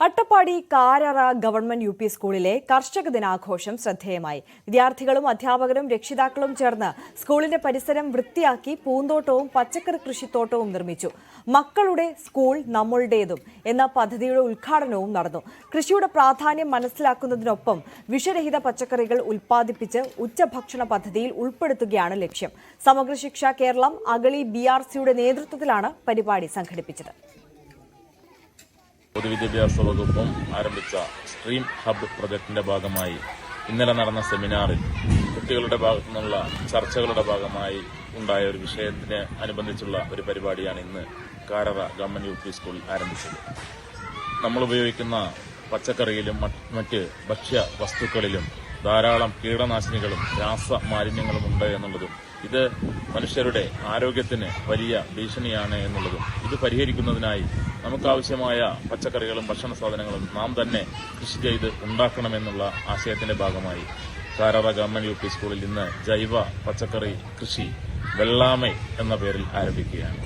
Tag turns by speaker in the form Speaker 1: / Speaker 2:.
Speaker 1: Attappadi കാരറ government UP. സ്കൂളിലെ കർഷക ദിനാഘോഷം ശ്രദ്ധേയമായി. വിദ്യാർത്ഥികളും അധ്യാപകരും രക്ഷിതാക്കളും ചേർന്ന് സ്കൂളിന്റെ പരിസരം വൃത്തിയാക്കി പൂന്തോട്ടവും പച്ചക്കറി കൃഷിത്തോട്ടവും നിർമ്മിച്ചു. മക്കളുടെ സ്കൂൾ നമ്മളുടേതും എന്ന പദ്ധതിയുടെ ഉദ്ഘാടനവും നടന്നു. കൃഷിയുടെ പ്രാധാന്യം മനസ്സിലാക്കുന്നതിനൊപ്പം വിഷരഹിത പച്ചക്കറികൾ ഉൽപ്പാദിപ്പിച്ച് ഉച്ചഭക്ഷണ പദ്ധതിയിൽ ഉൾപ്പെടുത്തുകയാണ് ലക്ഷ്യം. സമഗ്ര ശിക്ഷ കേരളം അഗളി BRCയുടെ നേതൃത്വത്തിലാണ് പരിപാടി സംഘടിപ്പിച്ചത്.
Speaker 2: പൊതുവിദ്യാഭ്യാസ വകുപ്പും ആരംഭിച്ച സ്ട്രീം ഹബ് പ്രൊജക്ടിന്റെ ഭാഗമായി ഇന്നലെ നടന്ന സെമിനാറിൽ കുട്ടികളുടെ ഭാഗത്തു നിന്നുള്ള ചർച്ചകളുടെ ഭാഗമായി ഉണ്ടായ ഒരു വിഷയത്തിന് അനുബന്ധിച്ചുള്ള ഒരു പരിപാടിയാണ് ഇന്ന് കാരറ ഗവൺമെന്റ് യു.പി. സ്കൂളിൽ ആരംഭിച്ചത്. നമ്മൾ ഉപയോഗിക്കുന്ന പച്ചക്കറിയിലും മറ്റ് ഭക്ഷ്യ വസ്തുക്കളിലും ധാരാളം കീടനാശിനികളും രാസമാലിന്യങ്ങളും ഉണ്ട് എന്നുള്ളതും ഇത് മനുഷ്യരുടെ ആരോഗ്യത്തിന് വലിയ ഭീഷണിയാണ് എന്നുള്ളതും ഇത് പരിഹരിക്കുന്നതിനായി നമുക്കാവശ്യമായ പച്ചക്കറികളും ഭക്ഷണ സാധനങ്ങളും നാം തന്നെ കൃഷി ചെയ്ത് ഉണ്ടാക്കണമെന്നുള്ള ആശയത്തിന്റെ ഭാഗമായി കാരറ ഗവൺമെന്റ് യു.പി. സ്കൂളിൽ ഇന്ന് ജൈവ പച്ചക്കറി കൃഷി വെള്ളാമൈ എന്ന പേരിൽ ആരംഭിക്കുകയാണ്.